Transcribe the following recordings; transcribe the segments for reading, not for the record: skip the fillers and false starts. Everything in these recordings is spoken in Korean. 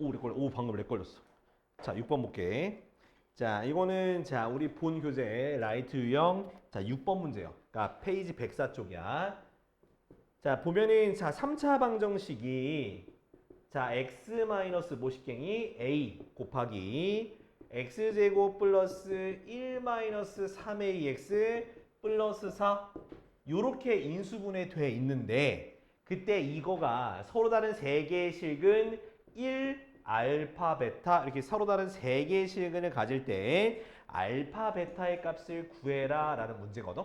오, 방금 렉 걸렸어. 자, 6번 볼게. 자, 이거는 자, 우리 본 교재 라이트 유형 자, 6번 문제예요. 그러니까 페이지 104 쪽이야. 자, 보면은 자, 3차 방정식이 자, x 마이너스 모식갱이 a 곱하기 x제곱 플러스 1 마이너스 3ax 플러스 4 요렇게 인수분해 돼 있는데 그때 이거가 서로 다른 세 개의 실근 1 알파 베타 이렇게 서로 다른 세 개의 실근을 가질 때 알파 베타의 값을 구해라 라는 문제거든.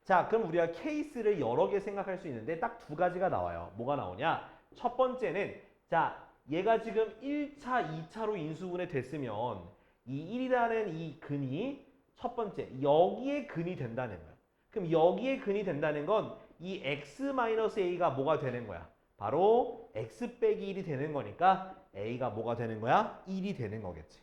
자, 그럼 우리가 케이스를 여러 개 생각할 수 있는데 딱 두 가지가 나와요. 뭐가 나오냐? 첫 번째는 자, 얘가 지금 1차, 2차로 인수분해 됐으면 이 1이라는 이 근이 첫 번째 여기에 근이 된다는 거야. 그럼 여기에 근이 된다는 건 이 x-a가 뭐가 되는 거야? 바로 x 빼기 1이 되는 거니까 a가 뭐가 되는 거야? 1이 되는 거겠지.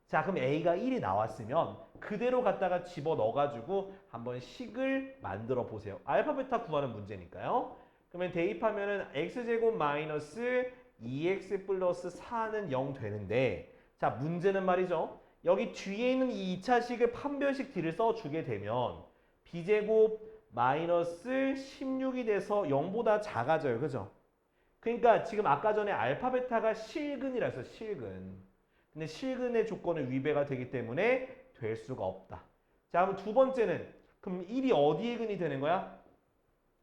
자, 그럼 a가 1이 나왔으면 그대로 갖다가 집어넣어가지고 한번 식을 만들어 보세요. 알파 베타 구하는 문제니까요. 그러면 대입하면은 x제곱 마이너스 2x 플러스 4는 0 되는데 자, 문제는 말이죠. 여기 뒤에 있는 이 2차식을 판별식 d를 써주게 되면 b제곱 마이너스 16이 돼서 0보다 작아져요. 그죠? 그러니까 지금 아까 전에 알파 베타가 실근이라 했어. 실근. 근데 실근의 조건은 위배가 되기 때문에 될 수가 없다. 자, 그럼 두 번째는 그럼 1이 어디에 근이 되는 거야?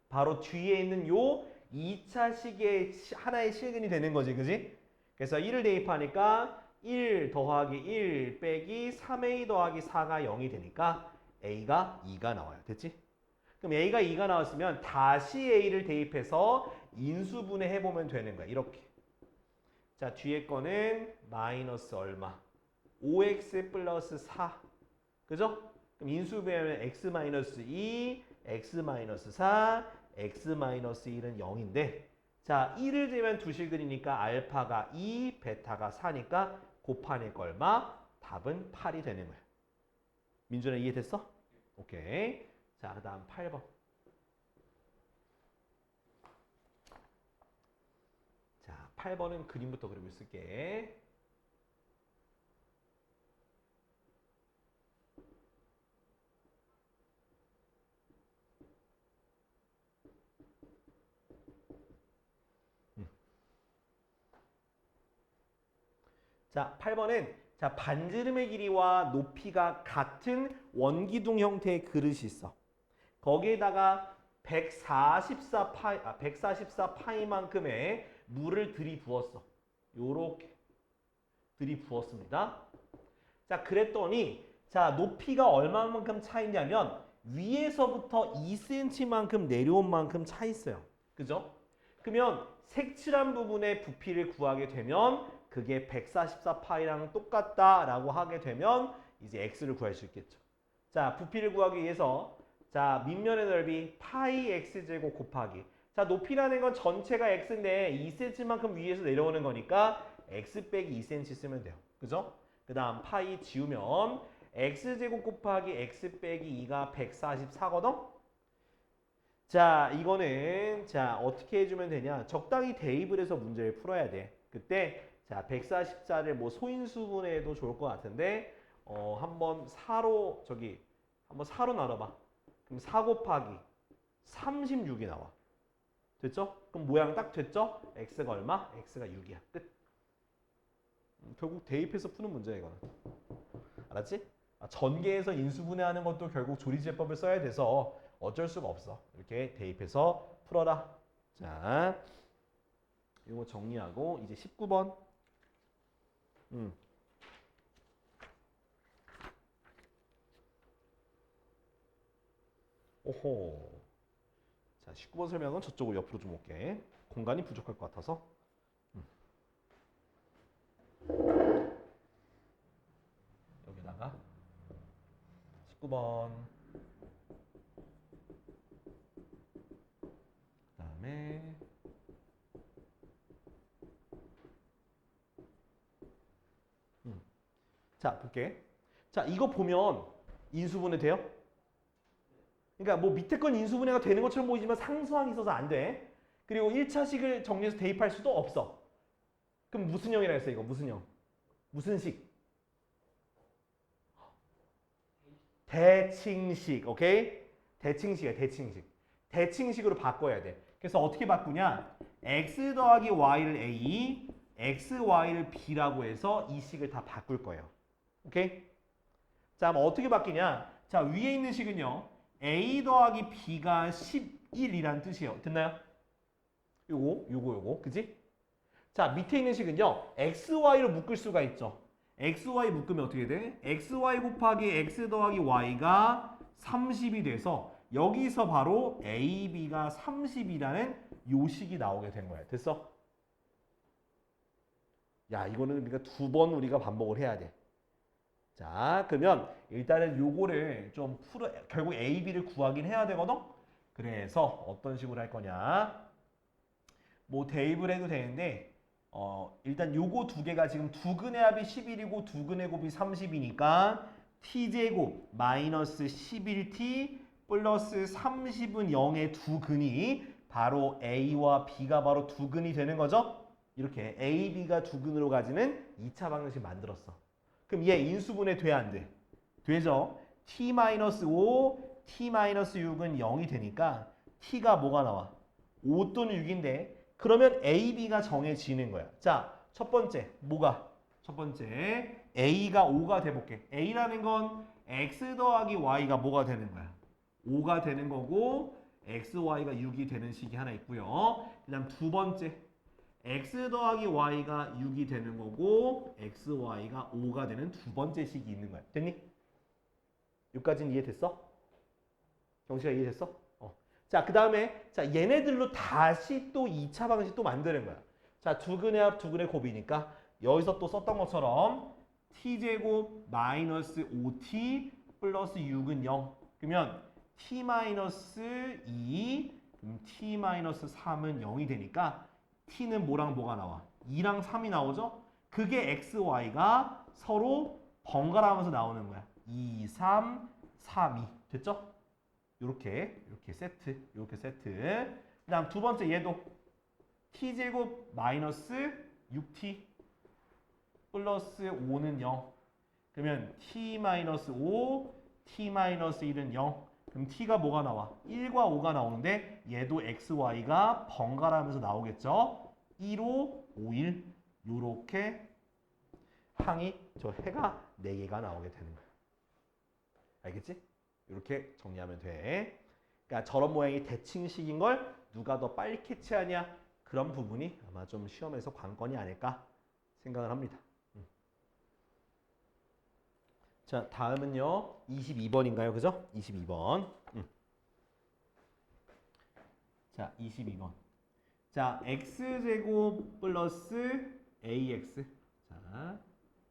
바로 뒤에 있는 요 2차식의 하나의 실근이 되는 거지. 그지? 그래서 1을 대입하니까 1 더하기 1 빼기 3a 더하기 4가 0이 되니까 a가 2가 나와요. 됐지? 그럼 a가 2가 나왔으면 다시 a를 대입해서 인수분해 해보면 되는 거야. 이렇게. 자, 뒤에 거는 마이너스 얼마? 5x 플러스 4. 그죠? 그럼 인수분해하면 x 마이너스 2, x 마이너스 4, x 마이너스 1은 0인데 자, 1을 재면 두 실근이니까 알파가 2, 베타가 4니까 곱하니까 얼마? 답은 8이 되는 거야. 민준아 이해됐어? 오케이. 자, 그 다음 8번. 자, 8번은 그림부터 그리고 있을게. 자, 8번은 자, 반지름의 길이와 높이가 같은 원기둥 형태의 그릇이 있어. 거기에다가 144파이만큼의 물을 들이부었어. 요렇게 들이부었습니다. 자, 그랬더니 자, 높이가 얼마만큼 차이냐면 위에서부터 2cm만큼 내려온 만큼 차 있어요. 그죠? 그러면 색칠한 부분의 부피를 구하게 되면 그게 144파이랑 똑같다라고 하게 되면 이제 x를 구할 수 있겠죠. 자, 부피를 구하기 위해서 자, 밑면의 넓이 파이 x제곱 곱하기 자, 높이라는 건 전체가 x인데 2cm만큼 위에서 내려오는 거니까 x 빼기 2cm 쓰면 돼요. 그죠? 그 다음 파이 지우면 x제곱 곱하기 x 빼기 2가 144거든? 자, 이거는 자, 어떻게 해주면 되냐? 적당히 대입을 해서 문제를 풀어야 돼. 그때 자, 144를 뭐 소인수분해도 좋을 것 같은데 한번 4로 한번 4로 나눠봐. 그럼 4 곱하기 36이 나와. 됐죠? 그럼 모양 딱 됐죠? x가 얼마? x가 6이야. 끝. 결국 대입해서 푸는 문제야 이거는. 알았지? 전개해서 인수분해하는 것도 결국 조리제법을 써야 돼서 어쩔 수가 없어. 이렇게 대입해서 풀어라. 자, 이거 정리하고 이제 19번. 오호. 자, 19번 설명은 저쪽으로 옆으로 좀 올게. 공간이 부족할 것 같아서. 여기다가 19번. 그다음에 자, 볼게. 자, 이거 보면 인수분해 돼요? 그러니까 뭐 밑에 건 인수분해가 되는 것처럼 보이지만 상수항이 있어서 안 돼. 그리고 1차식을 정리해서 대입할 수도 없어. 그럼 무슨 형이라 했어 이거 무슨 형? 무슨 식? 대칭식. 오케이? 대칭식이야 대칭식. 대칭식으로 바꿔야 돼. 그래서 어떻게 바꾸냐? x 더하기 y를 a, x, y를 b라고 해서 이 식을 다 바꿀 거예요. 오케이? 자, 그럼 어떻게 바뀌냐? 자, 위에 있는 식은요. a 더하기 b가 11이라는 뜻이에요. 됐나요? 요거. 그지? 자, 밑에 있는 식은요. x, y로 묶을 수가 있죠. x, y 묶으면 어떻게 돼? x, y 곱하기 x 더하기 y가 30이 돼서 여기서 바로 a, b가 30이라는 요 식이 나오게 된 거야. 됐어? 야, 이거는 우리가 2번 우리가 반복을 해야 돼. 자, 그러면 일단은 요거를 좀 풀어, 결국 A, B를 구하긴 해야 되거든? 그래서 어떤 식으로 할 거냐? 뭐 대입을 해도 되는데, 일단 요거 두 개가 지금 두근의 합이 11이고 두근의 곱이 30이니까 t제곱 마이너스 11t 플러스 30은 0의 두근이 바로 A와 B가 바로 두근이 되는 거죠? 이렇게 A, B가 두근으로 가지는 2차 방정식 만들었어. 그럼 얘 인수분해 돼 안 돼? 되죠? t-5, t-6은 0이 되니까 t가 뭐가 나와? 5 또는 6인데 그러면 a, b가 정해지는 거야. 자, 첫 번째 뭐가? 첫 번째 a가 5가 돼볼게. a라는 건 x 더하기 y가 뭐가 되는 거야? 5가 되는 거고 x, y가 6이 되는 식이 하나 있고요. 그 다음 두 번째 x 더하기 y가 6이 되는 거고 x, y가 5가 되는 두 번째 식이 있는 거야. 됐니? 여기까지는 이해됐어? 정식아 이해됐어? 자, 그 다음에 자 얘네들로 다시 또 2차 방식 또 만드는 거야. 자, 두근의 합, 두근의 곱이니까 여기서 또 썼던 것처럼 t제곱 마이너스 5t 플러스 6은 0. 그러면 t 마이너스 2, t 마이너스 3은 0이 되니까 t는 뭐랑 뭐가 나와? 2랑 3이 나오죠? 그게 x, y가 서로 번갈아가면서 나오는 거야. 2, 3, 3, 2. 됐죠? 요렇게 세트. 그 다음 두 번째 얘도 t제곱 마이너스 6t 플러스 5는 0. 그러면 t 마이너스 5, t 마이너스 1은 0. 그럼 t가 뭐가 나와? 1과 5가 나오는데 얘도 x, y가 번갈아가면서 나오겠죠? 1, 5, 5, 1 요렇게 항이 저 해가 4개가 나오게 되는 거야. 알겠지? 이렇게 정리하면 돼. 그러니까 저런 모양이 대칭식인 걸 누가 더 빨리 캐치하냐? 그런 부분이 아마 좀 시험에서 관건이 아닐까 생각을 합니다. 자, 다음은요. 22번인가요? 그죠? 22번. 자, 22번. 자, x제곱 플러스 ax. 자,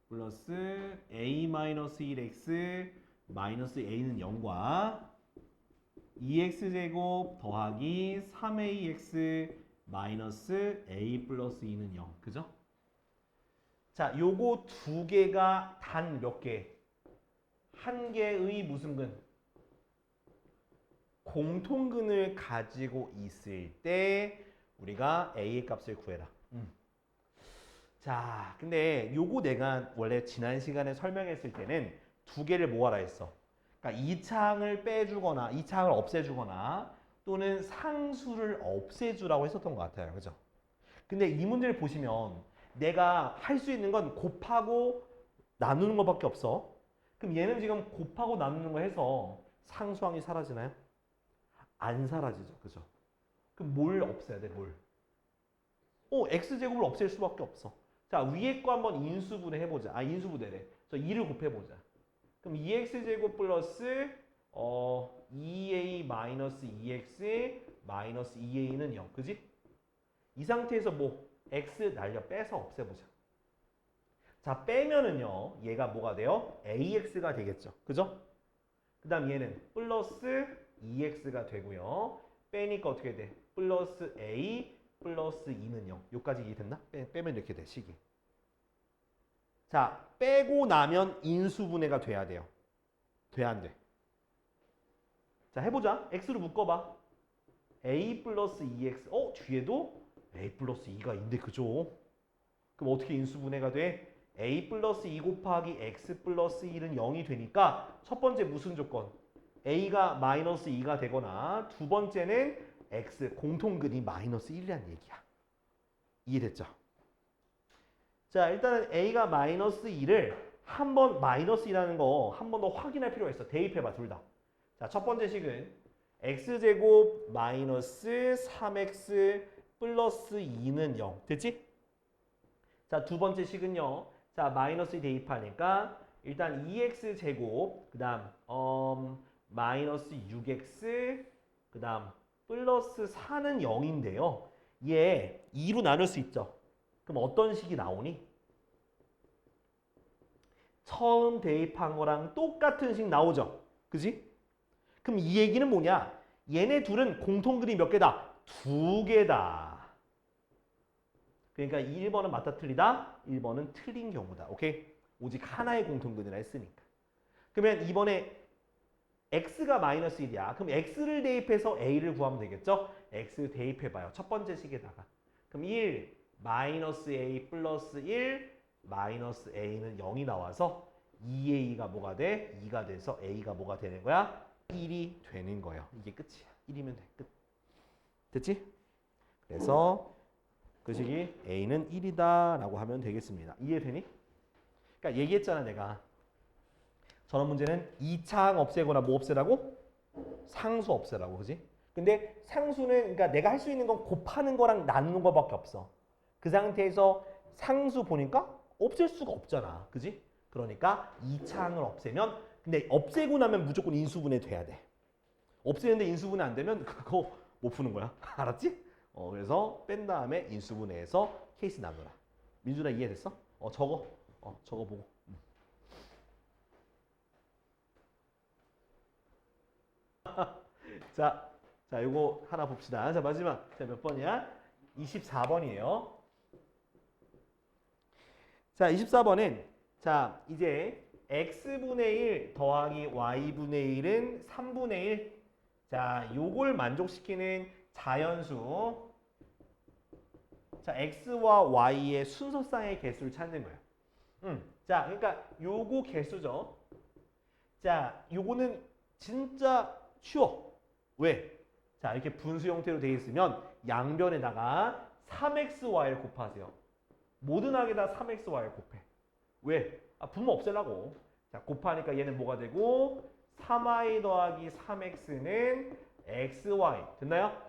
플러스 a 마이너스 1x 마이너스 a는 0과 2x제곱 더하기 3ax 마이너스 a 플러스 2는 0. 그죠? 자, 요거 두 개가 단 몇 개? 한 개의 무슨 근? 공통근을 가지고 있을 때 우리가 a의 값을 구해라. 자, 근데 요거 내가 원래 지난 시간에 설명했을 때는 두 개를 모아라 했어. 그러니까 2차항을 빼주거나 2차항을 없애주거나 또는 상수를 없애주라고 했었던 것 같아요. 그죠? 근데 이 문제를 보시면 내가 할 수 있는 건 곱하고 나누는 것밖에 없어. 그럼 얘는 지금 곱하고 나누는 거 해서 상수항이 사라지나요? 안 사라지죠. 그죠? 그럼 뭘 없애야 돼? 뭘? x제곱을 없앨 수밖에 없어. 자, 위에 거 한번 인수분해 해보자. 인수분해래. 저 2를 곱해보자. 그럼 2x제곱 플러스 2a 마이너스 2x 마이너스 2a는 0. 그지? 이 상태에서 뭐 x 날려 빼서 없애보자. 자, 빼면은요. 얘가 뭐가 돼요? ax가 되겠죠. 그죠? 그 다음 얘는 플러스 2x가 되고요. 빼니까 어떻게 돼? 플러스 a 플러스 2는 0. 여기까지 이해됐나? 빼면 이렇게 돼, 식이. 자, 빼고 나면 인수분해가 돼야 돼요. 돼, 안 돼? 자, 해보자. x로 묶어봐. a 플러스 2x. 뒤에도 a 플러스 2가 있는데, 그죠? 그럼 어떻게 인수분해가 돼? a 플러스 2 곱하기 x 플러스 1은 0이 되니까 첫 번째 무슨 조건? a가 마이너스 2가 되거나 두 번째는 x 공통근이 마이너스 1이라는 얘기야. 이해됐죠? 자, 일단은 a가 마이너스 2를 한 번 마이너스 2라는 거 한 번 더 확인할 필요가 있어. 대입해봐, 둘 다. 자, 첫 번째 식은 x제곱 마이너스 3x 플러스 2는 0. 됐지? 자, 두 번째 식은요. 자, 마이너스 대입하니까 일단 2x제곱 그 다음 마이너스 6x 그 다음 플러스 4는 0인데요. 얘 2로 나눌 수 있죠. 그럼 어떤 식이 나오니? 처음 대입한 거랑 똑같은 식 나오죠. 그지? 그럼 이 얘기는 뭐냐? 얘네 둘은 공통근이 몇 개다? 두 개다. 그러니까 1번은 맞다 틀리다, 1번은 틀린 경우다. 오케이? 오직 하나의 공통근이라 했으니까. 그러면 이번에 x가 마이너스 1이야. 그럼 x를 대입해서 a를 구하면 되겠죠? x 대입해봐요. 첫 번째 식에다가. 그럼 1 마이너스 a 플러스 1 마이너스 a는 0이 나와서 2a가 뭐가 돼? 2가 돼서 a가 뭐가 되는 거야? 1이 되는 거예요. 이게 끝이야. 1이면 돼. 끝. 됐지? 그래서 그 식이 a는 1이다 라고 하면 되겠습니다. 이해되니? 그러니까 얘기했잖아 내가. 저런 문제는 2차항 없애거나 뭐 없애라고? 상수 없애라고. 그지? 근데 상수는 그러니까 내가 할 수 있는 건 곱하는 거랑 나누는 거밖에 없어. 그 상태에서 상수 보니까 없앨 수가 없잖아. 그지? 그러니까 2차항을 없애면 근데 없애고 나면 무조건 인수분해 돼야 돼. 없애는데 인수분해 안 되면 그거 못 푸는 거야. 알았지? 그래서 뺀 다음에 인수분해해서 케이스 나누라. 민준아 이해됐어? 적어. 적어보고. 자, 요거 하나 봅시다. 자, 마지막. 자, 몇 번이야? 24번이에요. 자, 24번은 자, 이제 x분의 1 더하기 y분의 1은 3분의 1. 자, 요걸 만족시키는 자연수. 자, x와 y의 순서상의 개수를 찾는 거야. 자, 그러니까 요거 개수죠. 자, 요거는 진짜 쉬워. 왜? 자, 이렇게 분수 형태로 되어 있으면 양변에다가 3xy를 곱하세요. 모든 항에다 3xy를 곱해. 왜? 분모 없애려고. 자, 곱하니까 얘는 뭐가 되고 3y 더하기 3x는 xy. 됐나요?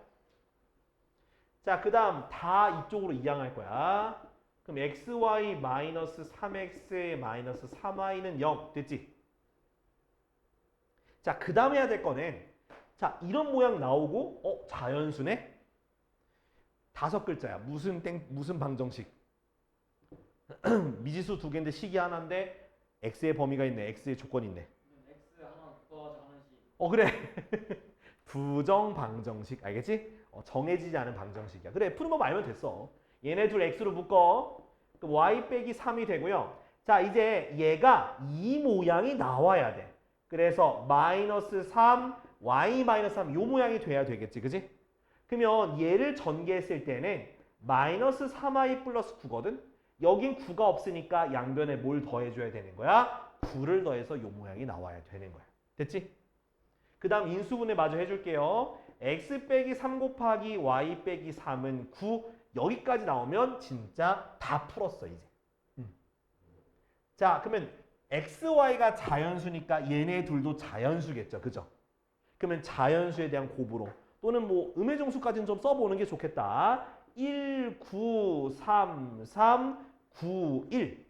자, 그 다음 다 이쪽으로 이항할 거야. 그럼 xy 마이너스 3x 마이너스 3y는 0. 됐지? 자, 그 다음 해야 될 거는 자, 이런 모양 나오고 자연수네? 5글자야. 무슨 방정식? 미지수 2개인데 식이 하나인데 x의 범위가 있네. x의 조건이 있네. x 하나 더하자 하는 식. 그래. 부정 방정식. 알겠지? 정해지지 않은 방정식이야. 그래. 푸는 법 알면 됐어. 얘네 둘 x로 묶어. 그럼 y 빼기 3이 되고요. 자, 이제 얘가 이 모양이 나와야 돼. 그래서 마이너스 3, y 마이너스 3 요 모양이 돼야 되겠지. 그지? 그러면 얘를 전개했을 때는 마이너스 3y 플러스 9거든? 여긴 9가 없으니까 양변에 뭘 더해줘야 되는 거야? 9를 더해서 요 모양이 나와야 되는 거야. 됐지? 그 다음 인수분해 마저 해줄게요. x 빼기 3 곱하기 y 빼기 3은 9. 여기까지 나오면 진짜 다 풀었어 이제. 자, 그러면 xy가 자연수니까 얘네 둘도 자연수겠죠. 그죠? 그러면 자연수에 대한 곱으로 또는 뭐 음의정수까지는 좀 써보는 게 좋겠다. 1, 9, 3, 3, 9, 1.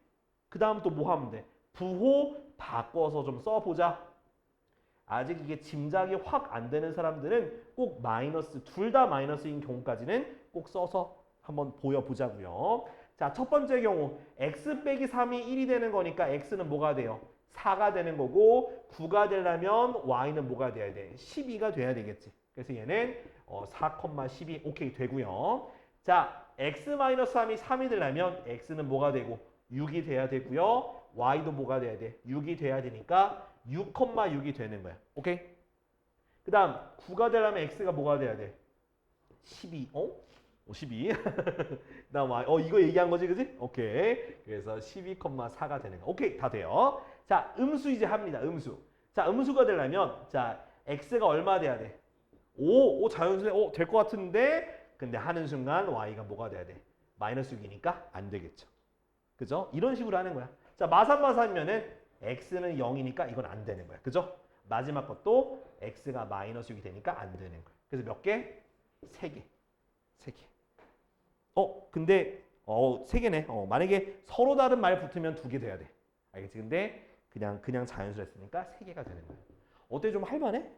그 다음 또 뭐 하면 돼? 부호 바꿔서 좀 써보자. 아직 이게 짐작이 확 안 되는 사람들은 꼭 마이너스, 둘 다 마이너스인 경우까지는 꼭 써서 한번 보여보자고요. 자, 첫 번째 경우 x 빼기 3이 1이 되는 거니까 x는 뭐가 돼요? 4가 되는 거고 9가 되려면 y는 뭐가 돼야 돼? 12가 돼야 되겠지. 그래서 얘는 4,12 오케이 되고요. 자, x-3이 3이 되려면 x는 뭐가 되고 6이 돼야 되고요. y도 뭐가 돼야 돼? 6이 돼야 되니까 6,6이 되는 거야. 오케이? 그 다음 9가 되려면 x가 뭐가 돼야 돼? 12. 12. 그다음 y. 이거 얘기한 거지, 그지? 오케이. 그래서 12,4가 되는 거. 오케이, 다 돼요. 자, 음수 이제 합니다. 음수. 자, 음수가 되려면 자, x가 얼마 돼야 돼? 5 자연스레 될 것 같은데 근데 하는 순간 y가 뭐가 돼야 돼? 마이너스 6이니까 안 되겠죠. 그죠? 이런 식으로 하는 거야. 자, 마삼마삼이면은 x는 0이니까 이건 안 되는 거야. 그죠? 마지막 것도 x가 마이너스 6이 되니까 안 되는 거야. 그래서 몇 개? 3개. 3개. 근데 3개네. 만약에 서로 다른 말 붙으면 2개 돼야 돼. 알겠지? 근데 그냥 자연수로 했으니까 3개가 되는 거야. 어때? 좀 할만해?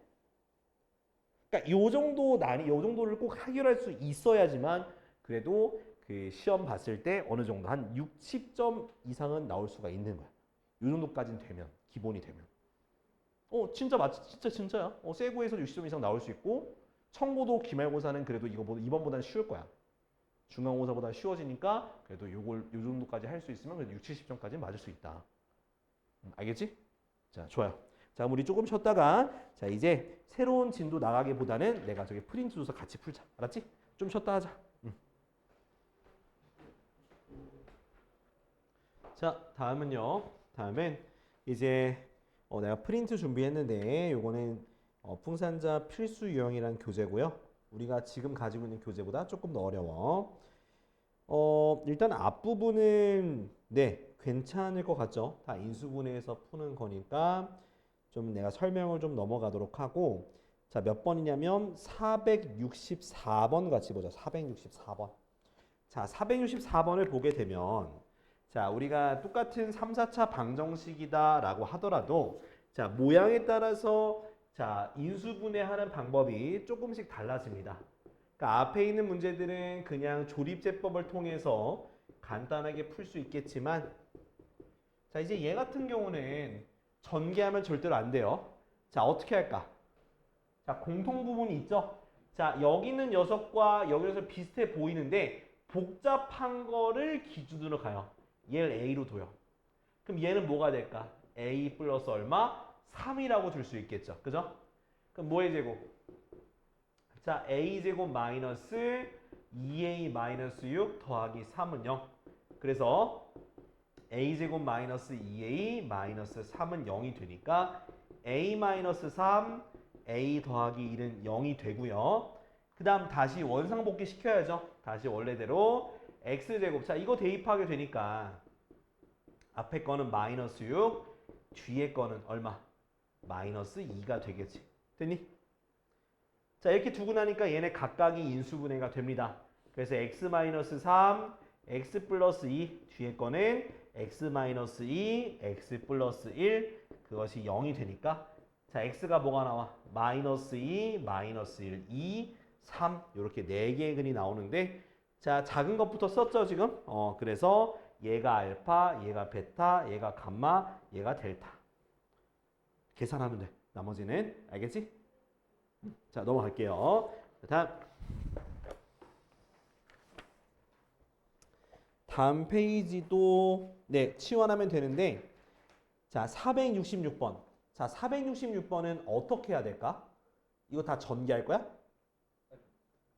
그러니까 요 정도를 꼭 해결할 수 있어야지만 그래도 그 시험 봤을 때 어느 정도 한 60점 이상은 나올 수가 있는 거야. 요 정도까지는 되면, 기본이 되면. 진짜 맞지? 진짜야. 세고에서 60점 이상 나올 수 있고 청고도 기말고사는 그래도 이번보다는 쉬울 거야. 중간고사보다 쉬워지니까 그래도 요 정도까지 할 수 있으면 그래도 60, 70점까지 맞을 수 있다. 알겠지? 자, 좋아요. 자, 우리 조금 쉬었다가 자, 이제 새로운 진도 나가기보다는 내가 저기 프린트 줘서 같이 풀자. 알았지? 좀 쉬었다 하자. 자, 다음은 이제 내가 프린트 준비했는데 요거는 풍산자 필수 유형이라는 교재고요. 우리가 지금 가지고 있는 교재보다 조금 더 어려워. 일단 앞부분은 네, 괜찮을 것 같죠? 다 인수분해해서 푸는 거니까 좀 내가 설명을 좀 넘어가도록 하고 자, 몇 번이냐면 464번 같이 보자. 464번. 자, 464번을 보게 되면 자, 우리가 똑같은 3, 4차 방정식이다라고 하더라도 자, 모양에 따라서 자, 인수분해하는 방법이 조금씩 달라집니다. 그러니까 앞에 있는 문제들은 그냥 조립제법을 통해서 간단하게 풀 수 있겠지만 자, 이제 얘 같은 경우는 전개하면 절대로 안 돼요. 자, 어떻게 할까? 자, 공통 부분이 있죠? 자, 여기 있는 녀석과 여기서 비슷해 보이는데 복잡한 거를 기준으로 가요. 얘를 A로 둬요. 그럼 얘는 뭐가 될까? A 플러스 얼마? 3이라고 줄 수 있겠죠. 그죠? 그럼 뭐의 제곱? 자, A제곱 마이너스 2A 마이너스 6 더하기 3은 0. 그래서 A제곱 마이너스 2A 마이너스 3은 0이 되니까 A 마이너스 3, A 더하기 1은 0이 되고요. 그 다음 다시 원상복귀 시켜야죠. 다시 원래대로 X제곱. 자, 이거 대입하게 되니까 앞에 거는 마이너스 6, 뒤에 거는 얼마? 마이너스 2가 되겠지. 됐니? 자, 이렇게 두고 나니까 얘네 각각이 인수분해가 됩니다. 그래서 x 마이너스 3, x 플러스 2, 뒤에 거는 x 마이너스 2, x 플러스 1, 그것이 0이 되니까 자, x가 뭐가 나와? 마이너스 2, 마이너스 1, 2, 3 이렇게 4개의 근이 나오는데 자, 작은 것부터 썼죠, 지금? 그래서 얘가 알파, 얘가 베타, 얘가 감마, 얘가 델타. 계산하면 돼. 나머지는 알겠지? 자, 넘어갈게요. 다음 페이지도 네, 치환하면 되는데 자, 466번. 자, 466번은 어떻게 해야 될까? 이거 다 전개할 거야?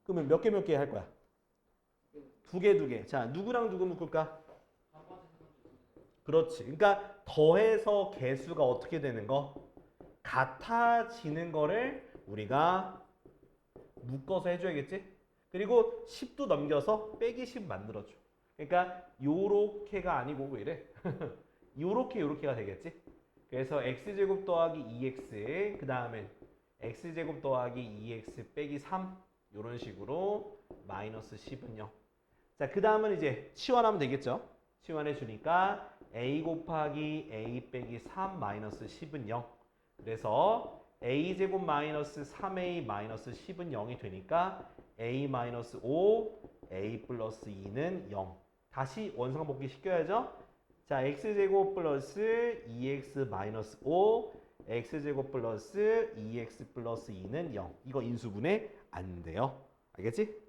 그러면 몇 개 할 거야? 두 개. 자, 누구랑 누구 묶을까? 그렇지. 그러니까 더해서 개수가 어떻게 되는 거? 같아지는 거를 우리가 묶어서 해줘야겠지? 그리고 10도 넘겨서 빼기 10 만들어줘. 그러니까 요렇게가 아니고 왜 이래? 요렇게가 되겠지? 그래서 x제곱 더하기 2x 그 다음에 x제곱 더하기 2x 빼기 3 요런 식으로 마이너스 10은 0. 자, 그 다음은 이제 치환하면 되겠죠? 치환해 주니까 a 곱하기 a 빼기 3 마이너스 10은 0. 그래서 a제곱 마이너스 3a 마이너스 10은 0이 되니까 a 마이너스 5, a 플러스 2는 0. 다시 원상복귀 시켜야죠. 자, x제곱 플러스 2x 마이너스 5, x제곱 플러스 2x 플러스 2는 0. 이거 인수분해 안 돼요. 알겠지?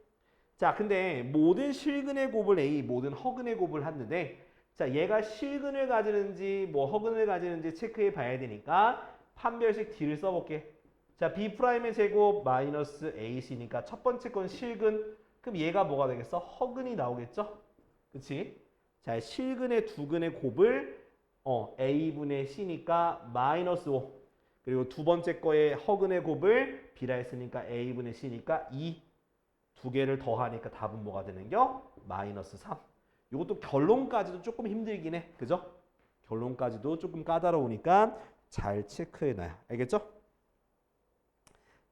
자, 근데 모든 실근의 곱을 A, 모든 허근의 곱을 하는데 자, 얘가 실근을 가지는지 뭐 허근을 가지는지 체크해 봐야 되니까 판별식 D를 써볼게. 자, B'의 제곱 마이너스 AC니까 첫 번째 건 실근, 그럼 얘가 뭐가 되겠어? 허근이 나오겠죠? 그치? 자, 실근의 두 근의 곱을 a분의 c니까 마이너스 5. 그리고 두 번째 거에 허근의 곱을 b라 했으니까 a분의 c니까 2. 두 개를 더하니까 답은 뭐가 되는겨? 마이너스 3. 이것도 결론까지도 조금 힘들긴 해. 그죠? 결론까지도 조금 까다로우니까 잘 체크해놔요. 알겠죠?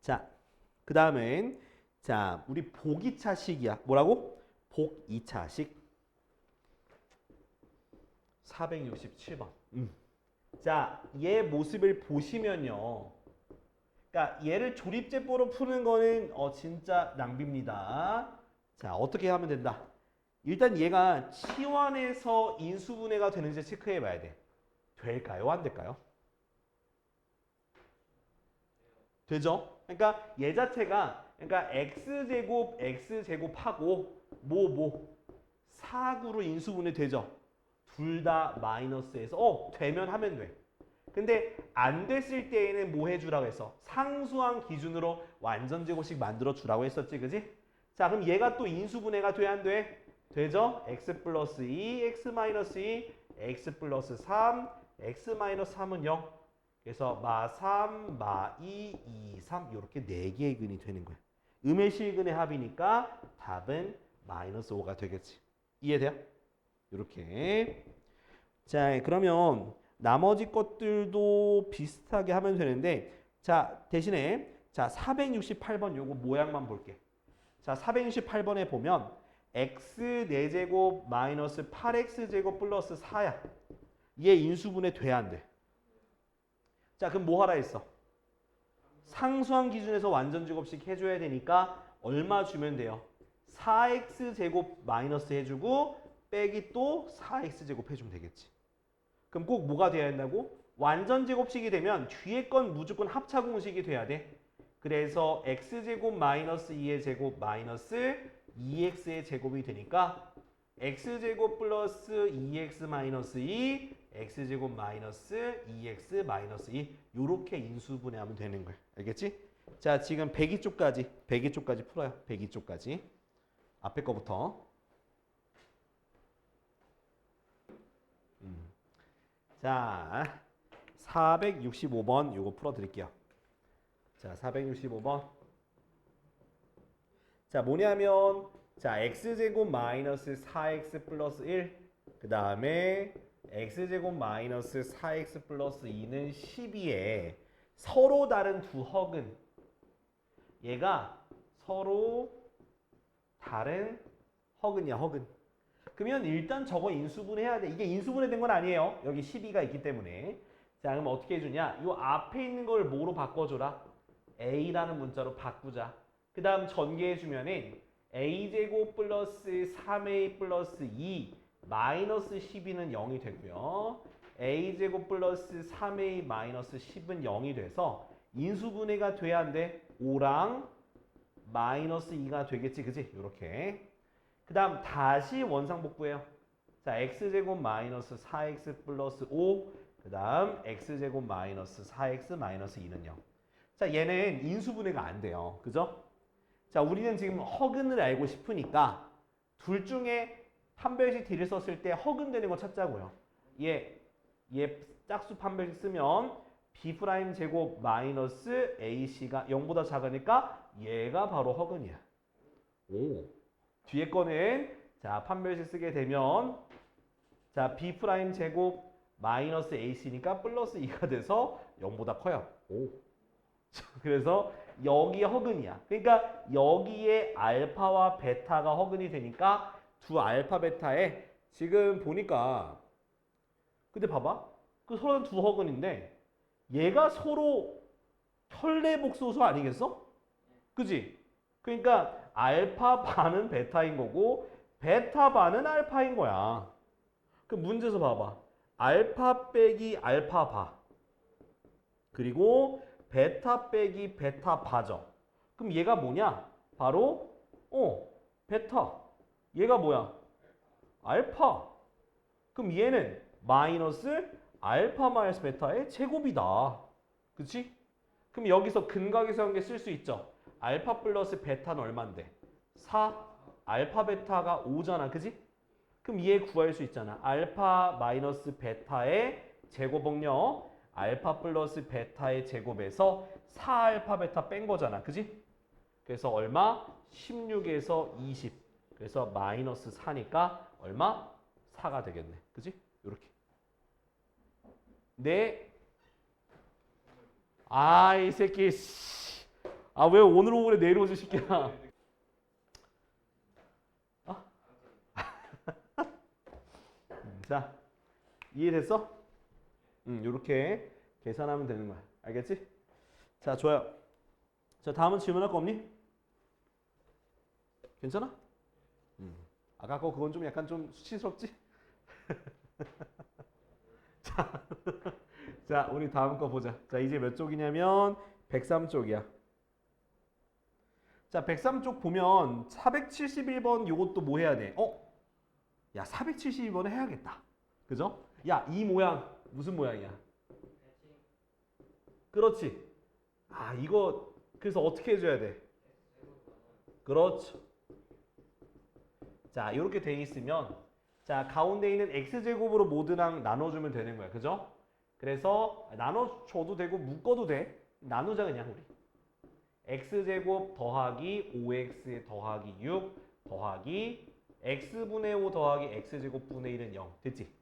자, 그 다음엔 자, 우리 복2차식이야. 뭐라고? 복2차식. 467번. 자, 얘 모습을 보시면요. 그러니까 얘를 조립제보로 푸는 거는 진짜 낭비입니다. 자, 어떻게 하면 된다? 일단 얘가 치환해서 인수분해가 되는지 체크해 봐야 돼. 될까요? 안 될까요? 되죠? 그러니까 얘 자체가 그러니까 x제곱하고 4구로 인수분해 되죠? 둘 다 마이너스에서 되면 하면 돼. 근데 안 됐을 때에는 뭐 해주라고 했어? 상수항 기준으로 완전 제곱식 만들어 주라고 했었지, 그지? 자, 그럼 얘가 또 인수분해가 돼, 안 돼? 되죠? x 플러스 2, x 마이너스 2, x 플러스 3, x 마이너스 3은 0. 그래서 마 3, 마 2, 2, 3 이렇게 4개의 근이 되는 거야. 음의 실근의 합이니까 답은 마이너스 5가 되겠지. 이해돼요? 이렇게. 자, 그러면 나머지 것들도 비슷하게 하면 되는데 자, 대신에 자, 468번 요거 모양만 볼게. 자, 468번에 보면 x 4제곱 마이너스 8x제곱 플러스 4야. 얘 인수분해 돼야 안 돼? 자, 그럼 뭐 하라 했어? 상수항 기준에서 완전 제곱식 해줘야 되니까 얼마 주면 돼요? 4x제곱 마이너스 해주고 빼기 또 4x제곱 해주면 되겠지. 그럼 꼭 뭐가 돼야 된다고? 완전 제곱식이 되면 뒤에 건 무조건 합차 공식이 돼야 돼. 그래서 x제곱 마이너스 2의 제곱 마이너스 2x의 제곱이 되니까 x제곱 플러스 2x 마이너스 2 x제곱 마이너스 2x 마이너스 2 요렇게 인수분해하면 되는 거야. 알겠지? 자, 지금 102쪽까지 풀어요. 102쪽까지. 앞에 거부터. 자, 465번 요거 풀어드릴게요. 자, 465번. 자, 뭐냐면 자, x제곱 마이너스 4x 플러스 1 그 다음에 x제곱 마이너스 4x 플러스 2는 12에 서로 다른 두 허근 얘가 서로 다른 허근이야, 허근. 그러면 일단 저거 인수분해해야 돼. 이게 인수분해된 건 아니에요. 여기 12가 있기 때문에. 자, 그럼 어떻게 해주냐? 요 앞에 있는 걸 뭐로 바꿔줘라? a라는 문자로 바꾸자. 그 다음 전개해주면은 a제곱 플러스 3a 플러스 2 마이너스 12는 0이 되고요. a제곱 플러스 3a 마이너스 10은 0이 돼서 인수분해가 돼야 안 돼? 5랑 마이너스 2가 되겠지, 그지? 요렇게. 그 다음 다시 원상복구해요. 자, x제곱 마이너스 4x 플러스 5 그 다음 x제곱 마이너스 4x 마이너스 2는 0. 자, 얘는 인수분해가 안 돼요. 그죠? 자, 우리는 지금 허근을 알고 싶으니까 둘 중에 판별식 D를 썼을 때 허근되는 거 찾자고요. 얘 짝수 판별식 쓰면 b' 제곱 마이너스 ac가 0보다 작으니까 얘가 바로 허근이야. 오. 뒤에 거는 자, 판별식 쓰게 되면 자, b' 제곱 마이너스 ac니까 플러스 2가 돼서 0보다 커요. 오. 그래서 여기 허근이야. 그러니까 여기에 알파와 베타가 허근이 되니까 두 알파 베타에 지금 보니까 근데 봐봐. 그 서로 두 허근인데 얘가 서로 혈내복소수 아니겠어? 그지? 그러니까 알파 반은 베타인 거고 베타 반은 알파인 거야. 그 문제에서 봐봐. 알파 빼기 알파 바 그리고 베타 빼기 베타 바죠. 그럼 얘가 뭐냐? 바로 베타. 얘가 뭐야? 알파. 그럼 얘는 마이너스 알파 마이너스 베타의 제곱이다. 그치? 그럼 여기서 근각에서 한 개 쓸 수 있죠. 알파 플러스 베타는 얼만데? 4. 알파 베타가 5잖아. 그지? 그럼 얘 구할 수 있잖아. 알파 마이너스 베타의 제곱은요. 알파 플러스 베타의 제곱에서 4알파 베타 뺀 거잖아. 그지? 그래서 얼마? 16에서 20. 그래서 마이너스 4니까 얼마? 4가 되겠네. 그지? 요렇게. 네. 아, 이 새끼. 씨. 아, 왜 오늘 오후에 내일 오지, 새끼야. 아? 자, 이해됐어? 요렇게 계산하면 되는 거야. 알겠지? 자, 좋아요. 자, 다음은 질문할 거 없니? 괜찮아? 아까 거 그건 좀 약간 좀 수치스럽지? 자, 자, 우리 다음 거 보자. 자, 이제 몇 쪽이냐면 103쪽이야. 자, 103쪽 보면 471번 요것도 뭐 해야 돼? 야, 472번은 해야겠다. 그죠? 야, 이 모양 무슨 모양이야? 그렇지. 아, 이거 그래서 어떻게 해줘야 돼? 그렇죠. 자, 이렇게 돼 있으면 자, 가운데 있는 x제곱으로 모두랑 나눠주면 되는 거야. 그죠? 그래서 나눠줘도 되고 묶어도 돼. 나누자 그냥 우리. x제곱 더하기 5x 더하기 6 더하기 x분의 5 더하기 x제곱 분의 1은 0. 됐지?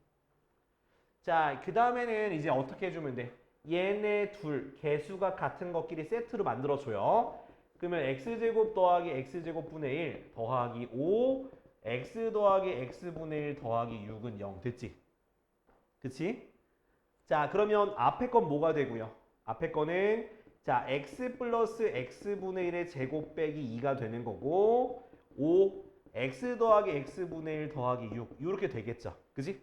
자, 그 다음에는 이제 어떻게 해주면 돼? 얘네 둘 개수가 같은 것끼리 세트로 만들어줘요. 그러면 x제곱 더하기 x제곱 분의 1 더하기 5 x 더하기 x분의 1 더하기 6은 0 됐지? 그치? 자, 그러면 앞에 건 뭐가 되고요? 앞에 거는 자, x 플러스 x분의 1의 제곱 빼기 2가 되는 거고 5 x 더하기 x분의 1 더하기 6 이렇게 되겠죠? 그치?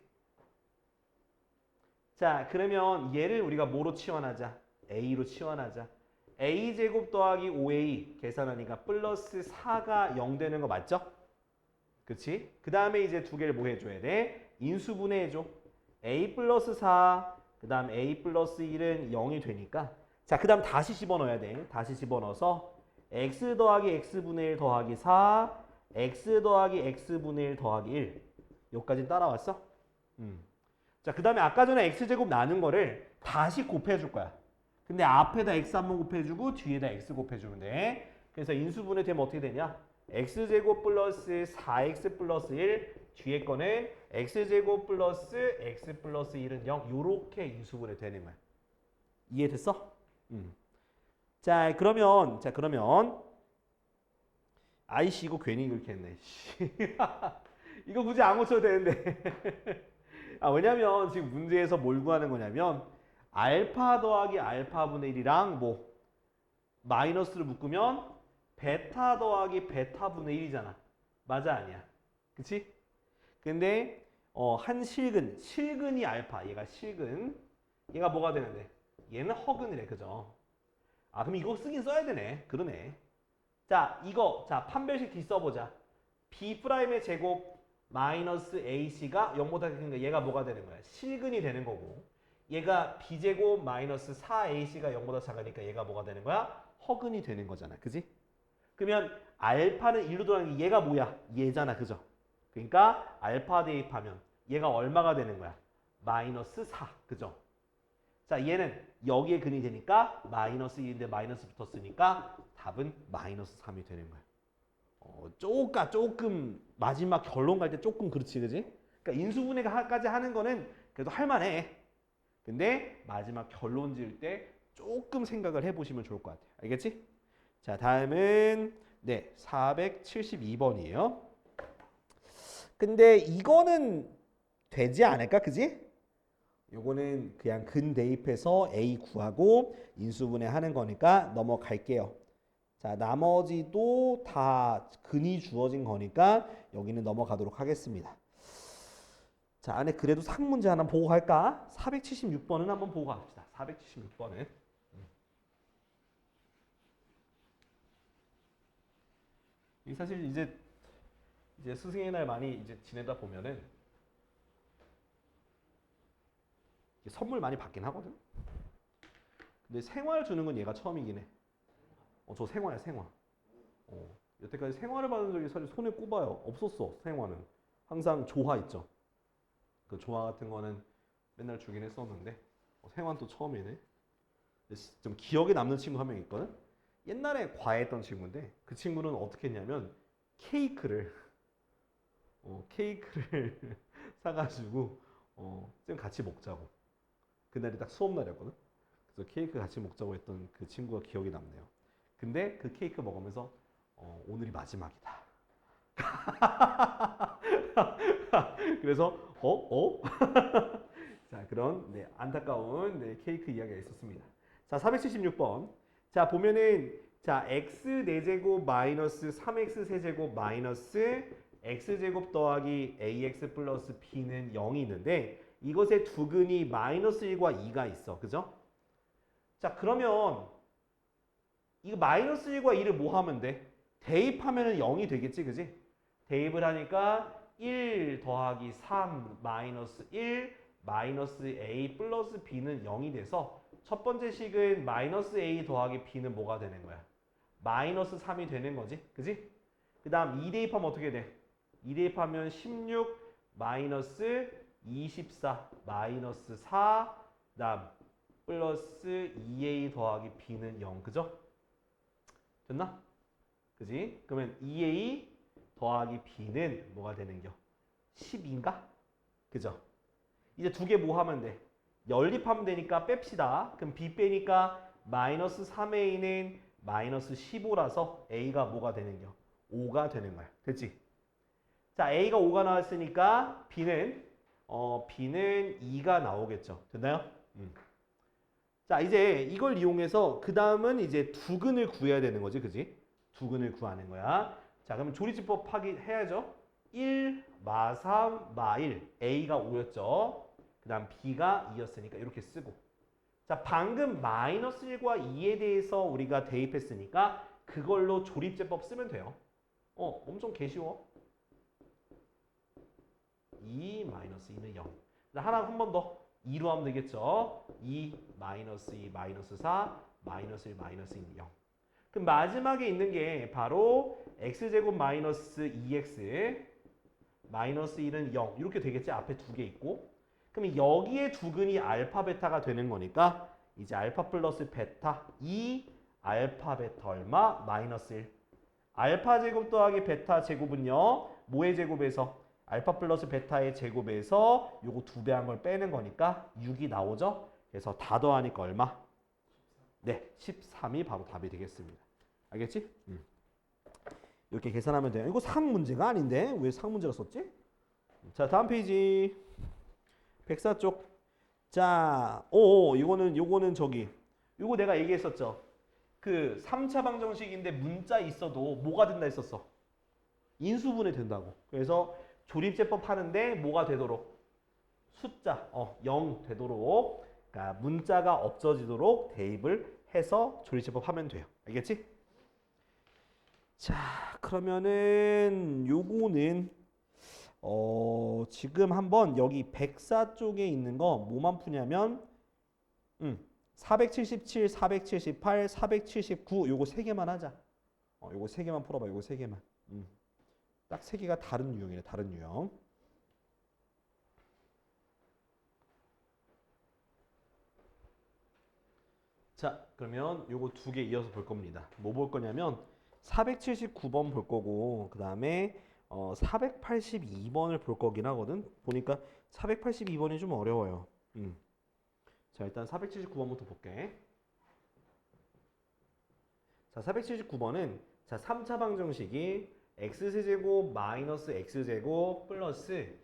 자, 그러면 얘를 우리가 뭐로 치환하자? a로 치환하자. a제곱 더하기 5a 계산하니까 플러스 4가 0 되는 거 맞죠? 그치? 그 다음에 이제 두 개를 뭐 해줘야 돼? 인수분해해줘. a 플러스 4, 그 다음 a 플러스 1은 0이 되니까 자, 그 다음 다시 집어넣어야 돼. 다시 집어넣어서 x 더하기 x분의 1 더하기 4, x 더하기 x분의 1 더하기 1 여기까지 따라왔어? 자, 그 다음에 아까 전에 x제곱 나눈 거를 다시 곱해줄 거야. 근데 앞에다 x 한번 곱해주고 뒤에다 x 곱해주면 돼. 그래서 인수분해 되면 어떻게 되냐? x제곱 플러스 4x 플러스 1 뒤에 거는 x제곱 플러스 x 플러스 1은 0 요렇게 인수분해 되는 거야. 이해됐어? 자, 그러면 아이씨 이거 괜히 그렇게 했네. 이거 굳이 안 고쳐도 되는데. 아, 왜냐면 지금 문제에서 뭘 구하는 거냐면 알파 더하기 알파분의 1이랑 뭐 마이너스를 묶으면 베타 더하기 베타분의 1이잖아. 맞아 아니야? 그치? 근데 한 실근이 알파, 얘가 실근. 얘가 뭐가 되는데? 얘는 허근이래. 그죠? 아, 그럼 이거 쓰긴 써야 되네. 그러네. 자, 이거 자 판별식 D 써보자. B'의 제곱 마이너스 AC가 0보다 크니까 얘가 뭐가 되는 거야? 실근이 되는 거고 얘가 B제곱 마이너스 4AC가 0보다 작으니까 얘가 뭐가 되는 거야? 허근이 되는 거잖아. 그지? 그러면 알파는 1로 돌아가는 게 얘가 뭐야? 얘잖아. 그죠? 그러니까 알파 대입하면 얘가 얼마가 되는 거야? 마이너스 4. 그죠? 자, 얘는 여기에 근이 되니까 마이너스 1인데 마이너스 붙었으니까 답은 마이너스 3이 되는 거야. 조금 마지막 결론 갈 때 조금 그렇지, 그지? 그러니까 인수분해까지 하는 거는 그래도 할만해. 근데 마지막 결론 지을 때 조금 생각을 해보시면 좋을 것 같아요. 알겠지? 자, 다음은 네 472번이에요. 근데 이거는 되지 않을까, 그지? 요거는 그냥 근 대입해서 A 구하고 인수분해 하는 거니까 넘어갈게요. 자, 나머지도 다 근이 주어진 거니까 여기는 넘어가도록 하겠습니다. 자, 안에 그래도 상문제 하나 보고 갈까? 476번은 한번 보고 갑시다. 476번은. 이 사실 이제 스승의 날 많이 이제 지내다 보면은 선물 많이 받긴 하거든. 근데 생활 주는 건 얘가 처음이긴 해. 저 생활이야, 생활. 여태까지 생화를 받은 적이 사실 손에 꼽아요. 없었어, 생화는. 항상 조화 있죠. 그 조화 같은 거는 맨날 주긴 했었는데 생화는 또 처음이네. 좀 기억에 남는 친구 한 명 있거든. 옛날에 과외했던 친구인데 그 친구는 어떻게 했냐면 케이크를 케이크를 사가지고 좀 같이 먹자고. 그날이 딱 수업 날이었거든. 그래서 케이크 같이 먹자고 했던 그 친구가 기억이 남네요. 근데 그 케이크 먹으면서 오늘이 마지막이다. 그래서 자, 그런 네, 안타까운 네, 케이크 이야기가 있었습니다. 자, 476번. 자, 보면은 자, x 4제곱 마이너스 3x 세제곱 마이너스 x제곱 더하기 ax 플러스 b는 0이 있는데 이것의 두근이 마이너스 1과 2가 있어. 그죠? 자, 그러면 이거 마이너스 1과 2를 뭐 하면 돼? 대입하면은 0이 되겠지, 그지? 대입을 하니까 1 더하기 3 마이너스 1 마이너스 a 플러스 b는 0이 돼서 첫 번째 식은 마이너스 a 더하기 b는 뭐가 되는 거야? 마이너스 3이 되는 거지, 그지? 그 다음 2 대입하면 어떻게 돼? 2 대입하면 16 마이너스 24 마이너스 4 그 다음 플러스 2a 더하기 b는 0, 그죠? 됐나? 그지? 그러면 2a 더하기 b는 뭐가 되는겨? 10인가? 그죠? 이제 두 개 뭐 하면 돼? 연립하면 되니까 뺍시다. 그럼 b 빼니까 마이너스 3a는 마이너스 15라서 a가 뭐가 되는겨? 5가 되는 거야. 됐지? 자, a가 5가 나왔으니까 b는 2가 나오겠죠. 됐나요? 자, 이제 이걸 이용해서 그 다음은 이제 두근을 구해야 되는 거지, 그지? 두근을 구하는 거야. 자, 그럼 조리집법 해야죠. 1, 마 3, 마 1. a가 5였죠. 그 다음 b가 2였으니까 이렇게 쓰고. 자, 방금 마이너스 1과 2에 대해서 우리가 대입했으니까 그걸로 조립제법 쓰면 돼요. 엄청 개쉬워. 2 마이너스 2는 0. 하나 한 번 더. 2로 하면 되겠죠. 2 마이너스 2 마이너스 4 마이너스 1 마이너스 2는 0. 그럼 마지막에 있는 게 바로 x제곱 마이너스 2x 마이너스 1은 0 이렇게 되겠지. 앞에 두 개 있고. 그럼 여기에 두근이 알파 베타가 되는 거니까 이제 알파 플러스 베타 2 알파 베타 얼마? 마이너스 1. 알파 제곱 더하기 베타 제곱은요. 뭐의 제곱에서? 알파 플러스 베타의 제곱에서 요거 2배 한 걸 빼는 거니까 6이 나오죠. 그래서 다 더하니까 얼마? 네, 13이 바로 답이 되겠습니다. 알겠지? 이렇게 계산하면 돼요. 이거 상 문제가 아닌데 왜 상 문제가 썼지? 자, 다음 페이지 104쪽. 자, 요거는 저기 요거 내가 얘기했었죠. 그 3차 방정식인데 문자 있어도 뭐가 된다 했었어? 인수분해 된다고. 그래서 조립제법 하는데 뭐가 되도록? 숫자 0 되도록, 그러니까 문자가 없어지도록 대입을 해서 조립제법 하면 돼요. 알겠지? 자, 그러면은 요거는 지금 한번 여기 104쪽에 있는 거 뭐만 푸냐면 477, 478, 479 요거 세 개만 하자. 요거 세 개만 풀어봐. 요거 세 개만. 딱 세 개가 다른 유형이네. 다른 유형. 자, 그러면 요거 두 개 이어서 볼 겁니다. 뭐 볼 거냐면 479번 볼 거고 그 다음에 482번을 볼 거긴 하거든. 보니까 482번이 좀 어려워요. 자, 일단 479번부터 볼게. 자, 479번은 자, 3차 방정식이 x세제곱 마이너스 x제곱 플러스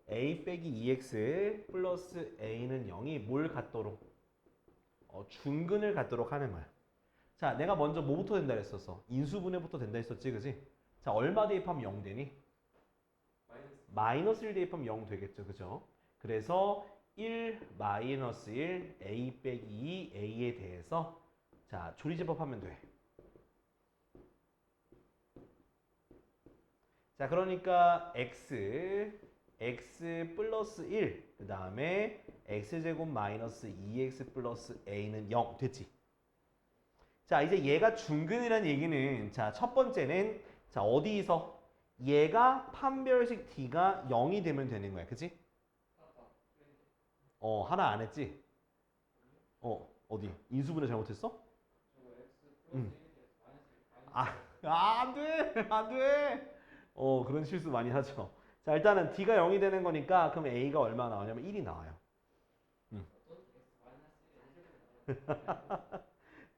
a 빼기 2x 플러스 a는 0이 뭘 갖도록? 중근을 갖도록 하는 거야. 자, 내가 먼저 뭐부터 된다 했었어? 인수분해부터 된다 했었지, 그지? 자, 얼마 대입하면 0 되니? 마이너스 1 대입하면 0 되겠죠, 그죠? 그래서 1 마이너스 1 a 빼기 2 a에 대해서 자, 조리제법 하면 돼. 자, 그러니까 x 플러스 1 그 다음에 x제곱 마이너스 2x 플러스 a는 0 됐지? 자, 이제 얘가 중근이라는 얘기는 자, 첫 번째는 자, 어디서? 얘가 판별식 D가 0이 되면 되는 거야. 그치? 하나 안 했지? 어디? 인수분해 잘못했어? 안 돼! 안 돼! 그런 실수 많이 하죠. 자, 일단은 D가 0이 되는 거니까 그럼 A가 얼마 나오냐면 1이 나와요.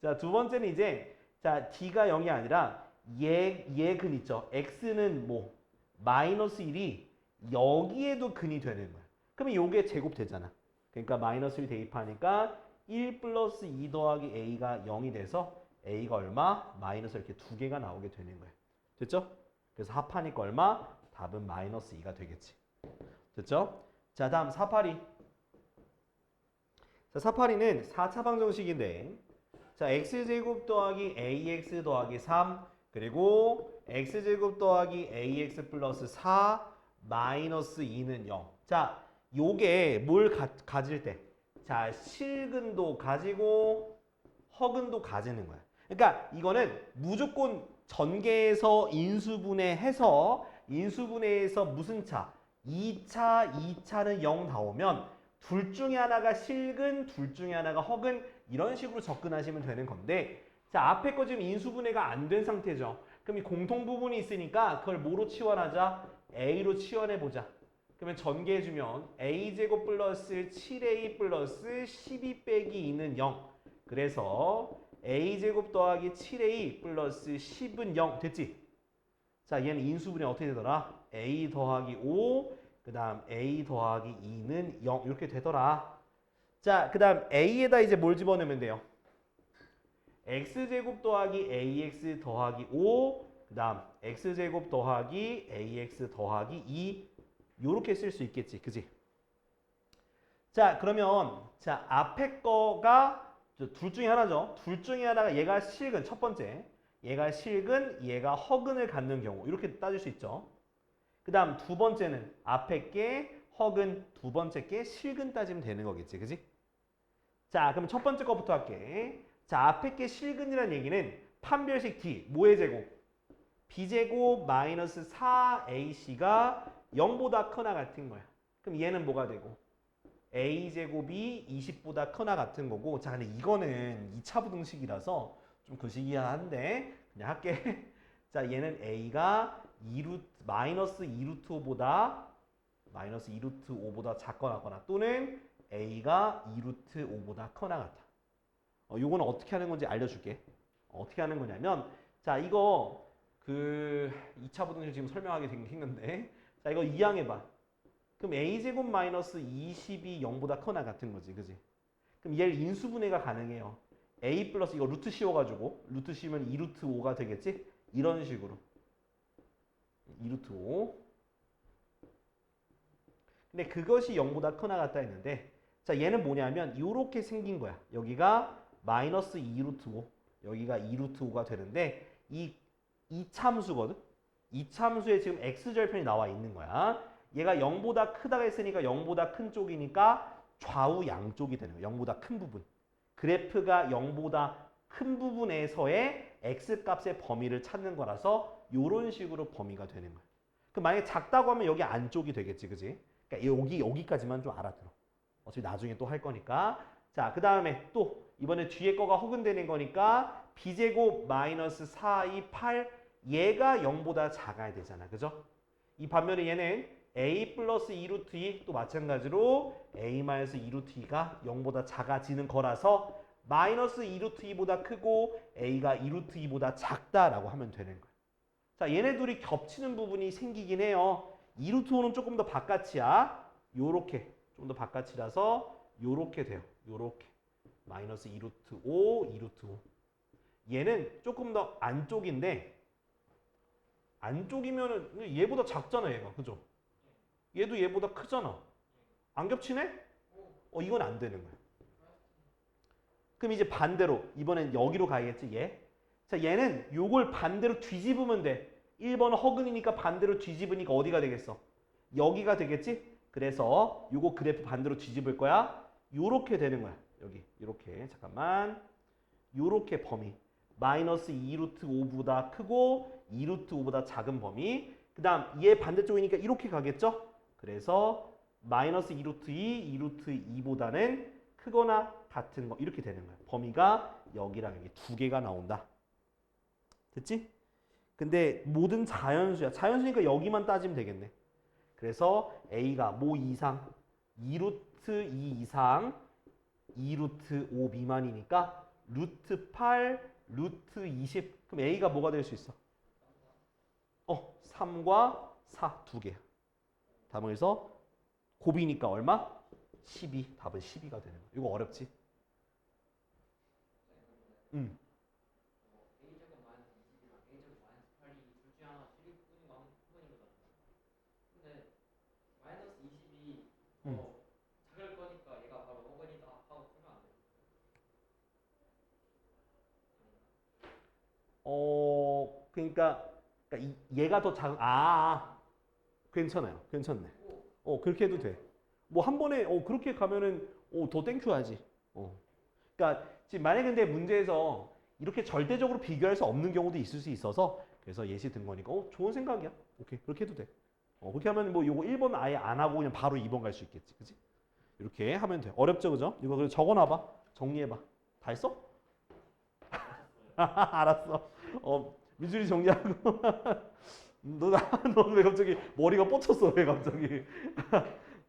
자, 두 번째는 이제 자, D가 0이 아니라 얘 근 있죠. X는 뭐 마이너스 1이 여기에도 근이 되는 거야. 그러면 요게 제곱 되잖아. 그러니까 마이너스 1 대입하니까 1 플러스 2 더하기 A가 0이 돼서 A가 얼마? 마이너스 이렇게 두 개가 나오게 되는 거야. 됐죠? 그래서 합하니까 얼마? 답은 마이너스 2가 되겠지. 됐죠? 자, 다음 482. 자, 482는 4차 방정식인데 자, x제곱 더하기 ax 더하기 3 그리고 x제곱 더하기 ax 플러스 4 마이너스 2는 0. 자, 요게 뭘 가질 때? 자, 실근도 가지고 허근도 가지는 거야. 그러니까 이거는 무조건 전개해서 인수분해해서 인수분해해서 무슨 차? 2차는 0 나오면 둘 중에 하나가 실근, 둘 중에 하나가 허근 이런 식으로 접근하시면 되는 건데 자, 앞에 거 지금 인수분해가 안 된 상태죠. 그럼 이 공통 부분이 있으니까 그걸 뭐로 치환하자? A로 치환해보자. 그러면 전개해주면 A제곱 플러스 7A 플러스 12 빼기 2는 0. 그래서 A제곱 더하기 7A 플러스 10은 0 됐지? 자, 얘는 인수분해 어떻게 되더라? A 더하기 5 그 다음 A 더하기 2는 0 이렇게 되더라. 자, 그 다음 A에다 이제 뭘 집어넣으면 돼요? X제곱 더하기 AX 더하기 5 그 다음 X제곱 더하기 AX 더하기 2 요렇게 쓸 수 있겠지. 그지? 자, 그러면 자, 앞에 거가 둘 중에 하나죠. 둘 중에 하나가 얘가 실근 첫 번째 얘가 실근 얘가 허근을 갖는 경우 이렇게 따질 수 있죠. 그 다음 두 번째는 앞에 게 허근 두 번째 게 실근 따지면 되는 거겠지. 그지? 자, 그럼 첫 번째 거부터 할게. 자, 앞에 게 실근이라는 얘기는 판별식 D 뭐의 제곱? B제곱 마이너스 4AC가 0보다 크나 같은 거야. 그럼 얘는 뭐가 되고? A제곱이 20보다 크나 같은 거고 자, 근데 이거는 2차 부등식이라서 좀 거시기한데 그냥 할게. 자, 얘는 A가 마이너스 2루트 5보다 작거나 하거나 또는 A가 2루트 5보다 커나 같아. 요거는 어떻게 하는 건지 알려줄게. 어떻게 하는 거냐면 자, 이거 그 2차 부등식 지금 설명하게 생겼는데 자, 이거 이항해봐. 그럼 A제곱 마이너스 20이 0보다 커나 같은 거지. 그지? 그럼 얘를 인수분해가 가능해요. A 플러스 이거 루트 씌워가지고 루트 씌우면 2루트 5가 되겠지? 이런 식으로 2루트 5 근데 그것이 0보다 크나 같다 했는데 자, 얘는 뭐냐면 이렇게 생긴 거야. 여기가 마이너스 2루트 5 여기가 2루트 5가 되는데 이 참수거든? 이 참수에 지금 x절편이 나와 있는 거야. 얘가 0보다 크다고 했으니까 0보다 큰 쪽이니까 좌우 양쪽이 되는 거야. 0보다 큰 부분. 그래프가 0보다 큰 부분에서의 x값의 범위를 찾는 거라서 이런 식으로 범위가 되는 거야. 그럼 만약에 작다고 하면 여기 안쪽이 되겠지. 그지? 그러니까 여기까지만 좀 알아들어. 어차피 나중에 또 할 거니까. 자, 그 다음에 또 이번에 뒤에 거가 허근되는 거니까 b제곱 마이너스 4, 2, 8 얘가 0보다 작아야 되잖아. 그죠? 이 반면에 얘는 a 플러스 2루트 2 또 마찬가지로 a 마이너스 2루트 2가 0보다 작아지는 거라서 마이너스 2루트 2보다 크고 a가 2루트 2보다 작다라고 하면 되는 거야. 자, 얘네 둘이 겹치는 부분이 생기긴 해요. 2루트 5는 조금 더 바깥이야. 요렇게 좀 더 바깥이라서 요렇게 돼요. 요렇게 마이너스 2루트 5, 2루트 5 얘는 조금 더 안쪽인데 안쪽이면은 얘보다 작잖아 얘가. 그죠? 얘도 얘보다 크잖아. 안 겹치네? 이건 안 되는 거야. 그럼 이제 반대로 이번엔 여기로 가야겠지 얘. 자, 얘는 요걸 반대로 뒤집으면 돼. 1번 허근이니까 반대로 뒤집으니까 어디가 되겠어? 여기가 되겠지? 그래서 요거 그래프 반대로 뒤집을 거야. 요렇게 되는 거야. 여기 요렇게 잠깐만 요렇게 범위 마이너스 2루트 5보다 크고 2루트 5보다 작은 범위. 그 다음 얘 반대쪽이니까 이렇게 가겠죠? 그래서 마이너스 2루트 2, 2루트 2보다는 크거나 같은 거 이렇게 되는 거야. 범위가 여기랑 여기 두 개가 나온다. 됐지? 근데 모든 자연수야. 자연수니까 여기만 따지면 되겠네. 그래서 A가 뭐 이상 2루트 2 이상 2루트 5 미만이니까 루트 8, 루트 20. 그럼 A가 뭐가 될 수 있어? 3과 4 두 개. 답은 그래서 곱이니까 얼마? 12. 답은 12가 되는 거야. 이거 어렵지? A제곱 마이너스 20이랑 A제곱 마이너스 8이 둘 중에 하나 실리뿐이고 한번인 거잖아. 근데 마이너스 20이 더 작을 거니까 얘가 바로 5번이다 하고 풀면 안 돼. 그러니까 얘가 더 작은 괜찮아요. 괜찮네. 그렇게 해도 돼. 뭐 한 번에 그렇게 가면은 더 땡큐하지. 그러니까 지금 만약에 근데 문제에서 이렇게 절대적으로 비교할 수 없는 경우도 있을 수 있어서 그래서 예시 든 거니까 좋은 생각이야. 오케이. 그렇게 해도 돼. 그렇게 하면 뭐 요거 1번 아예 안 하고 그냥 바로 2번 갈 수 있겠지. 그치? 이렇게 하면 돼. 어렵죠, 그죠? 이거 그래 적어놔 봐. 정리해 봐. 다 했어? 알았어. 민준이 정리하고. 너 왜 갑자기 머리가 뻗쳤어? 왜 갑자기?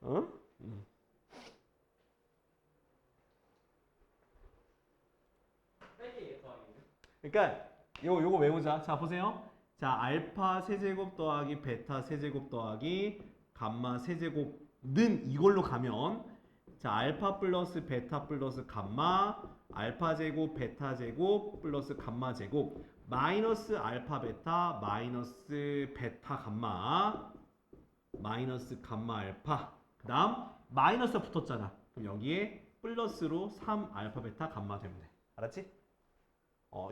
어? 빼기 더하기. 그러니까 요거 외우자. 자, 보세요. 자, 알파 세제곱 더하기 베타 세제곱 더하기 감마 세제곱는 이걸로 가면 자, 알파 플러스 베타 플러스 감마 알파 제곱 베타 제곱 플러스 감마 제곱 마이너스 알파 베타 마이너스 베타 감마 마이너스 감마 알파 그 다음 마이너스 붙었잖아. 그럼 여기에 플러스로 3 알파 베타 감마 되면 돼. 알았지?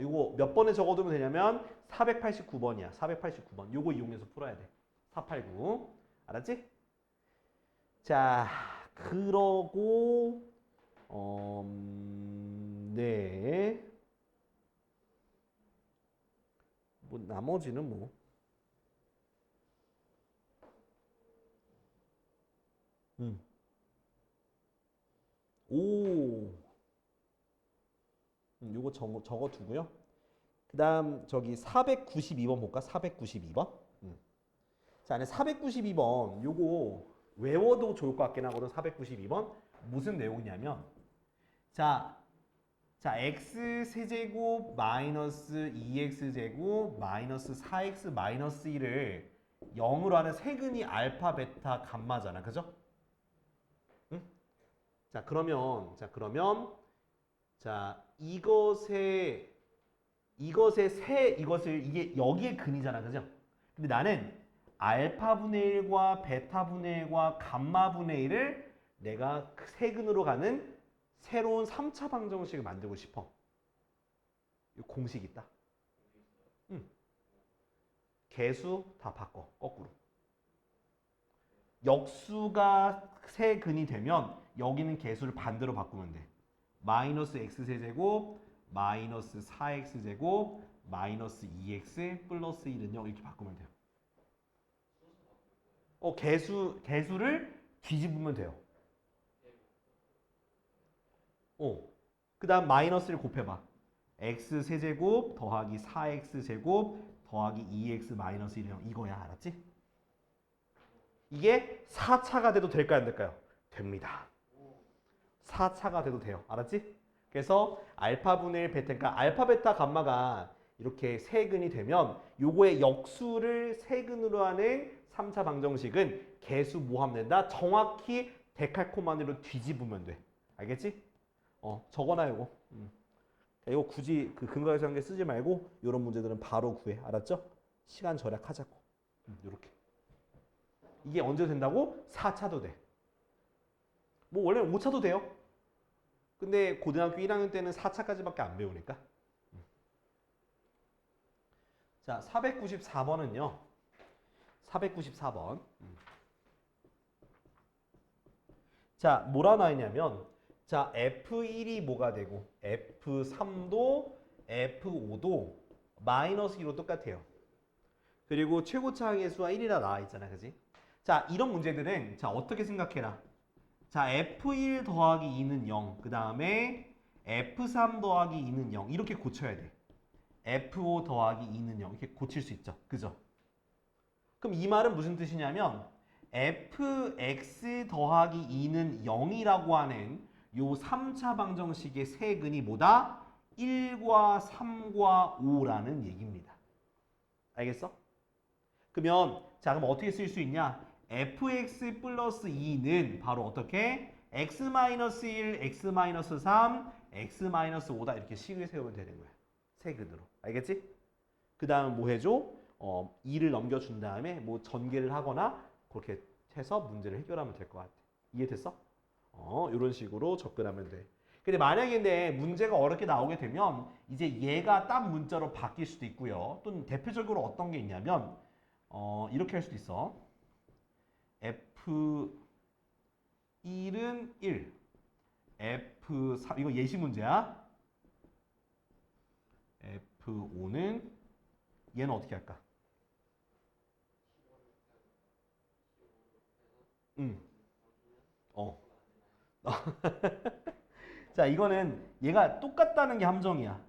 이거 몇 번에 적어두면 되냐면 489번이야. 489번. 요거 이용해서 풀어야 돼. 489. 알았지? 자, 그러고 네. 뭐 나머지는 뭐 요거 적어 두고요. 그다음 저기 492번 볼까? 492번. 자, 안에 492번 요거 외워도 좋을 것 같긴 하거든. 492번 무슨 내용이냐면 자, x 세제곱 마이너스 2x 제곱 마이너스 4x 마이너스 1을 0으로 하는 세근이 알파 베타 감마잖아. 그죠? 응? 그러면 이것을 이게 여기에 근이잖아. 그죠? 근데 나는 알파분의 1과 베타분의 1과 감마분의 1을 내가 세근으로 가는 새로운 3차 방정식을 만들고 싶어. 이 공식 있다. 개수 다 바꿔. 거꾸로. 역수가 세근이 되면 여기는 개수를 반대로 바꾸면 돼. 마이너스 x세제곱 마이너스 4x제곱 마이너스 2x 플러스 1은 0 이렇게 바꾸면 돼요. 개수를 뒤집으면 돼요. 그 다음 마이너스를 곱해봐. x세제곱 더하기 4x제곱 더하기 2x 마이너스 1은 0 이거야. 알았지? 이게 4차가 돼도 될까요? 안 될까요? 됩니다. 4차가 돼도 돼요. 알았지? 그래서 알파분의 1 베타, 그러니까 알파 베타 감마가 이렇게 세근이 되면 요거의 역수를 세근으로 하는 3차 방정식은 개수 모함된다. 정확히 데칼코마니로 뒤집으면 돼. 알겠지? 적어놔 요거. 이거 굳이 그 근거에서 한 게 쓰지 말고 이런 문제들은 바로 구해. 알았죠? 시간 절약하자고. 요렇게. 이게 언제 된다고? 4차도 돼. 뭐 원래 5차도 돼요. 근데 고등학교 1학년 때는 4차까지밖에 안 배우니까. 자, 494번은요. 494번. 자, 뭐라 나있냐면 자, F1이 뭐가 되고 F3도 F5도 마이너스 2로 똑같아요. 그리고 최고차 항의 수가 1이라 나와 있잖아. 그지? 자, 이런 문제들은 자, 어떻게 생각해라. 자, F1 더하기 2는 0. 그 다음에 F3 더하기 2는 0. 이렇게 고쳐야 돼. F5 더하기 2는 0. 이렇게 고칠 수 있죠. 그죠? 그럼 이 말은 무슨 뜻이냐면 fx 더하기 2는 0이라고 하는 요 3차 방정식의 세근이 뭐다? 1과 3과 5라는 얘기입니다. 알겠어? 그러면 자, 그럼 어떻게 쓸 수 있냐? fx 플러스 2는 바로 어떻게? x-1, x-3, x-5다 이렇게 식을 세우면 되는 거야. 세근으로. 알겠지? 그 다음 뭐 해줘? 2를 넘겨준 다음에 뭐 전개를 하거나 그렇게 해서 문제를 해결하면 될 것 같아. 이해됐어? 이런 식으로 접근하면 돼. 근데 만약에 문제가 어렵게 나오게 되면 이제 얘가 딱 문자로 바뀔 수도 있고요. 또는 대표적으로 어떤 게 있냐면 이렇게 할 수도 있어. F1은 1, F3 이거 예시 문제야. F5는 얘는 어떻게 할까? 어. 자, 이거는 얘가 똑같다는 게 함정이야.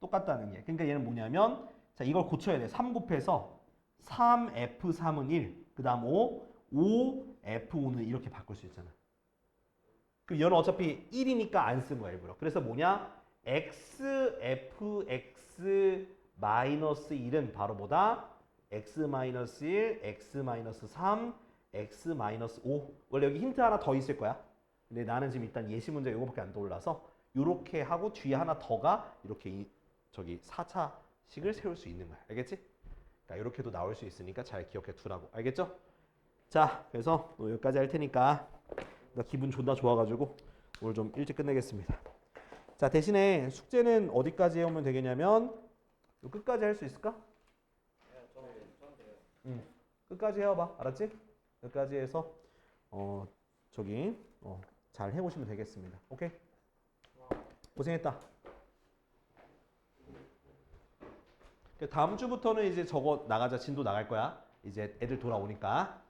똑같다는 게. 그러니까 얘는 뭐냐면 자, 이걸 고쳐야 돼. 3 곱해서 3F3은 1, 그 다음 5, 5F5는 이렇게 바꿀 수 있잖아. 그럼 얘는 어차피 1이니까 안 쓴 거야, 일부러. 그래서 뭐냐? XFX-1은 바로 뭐다? X-1, X-3, X-5. 원래 여기 힌트 하나 더 있을 거야. 근데 나는 지금 일단 예시 문제 이거밖에 안 떠올라서 이렇게 하고 뒤에 하나 더가 이렇게 저기 4차식을 세울 수 있는 거야. 알겠지? 그러니까 이렇게도 나올 수 있으니까 잘 기억해 두라고. 알겠죠? 자, 그래서 여기까지 할 테니까 나 기분 존나 좋아가지고 오늘 좀 일찍 끝내겠습니다. 자, 대신에 숙제는 어디까지 해오면 되겠냐면 끝까지 할 수 있을까? 응. 끝까지 해와봐. 알았지? 끝까지 해서 잘 해보시면 되겠습니다. 오케이? 고생했다. 다음 주부터는 이제 저거 나가자. 진도 나갈 거야. 이제 애들 돌아오니까.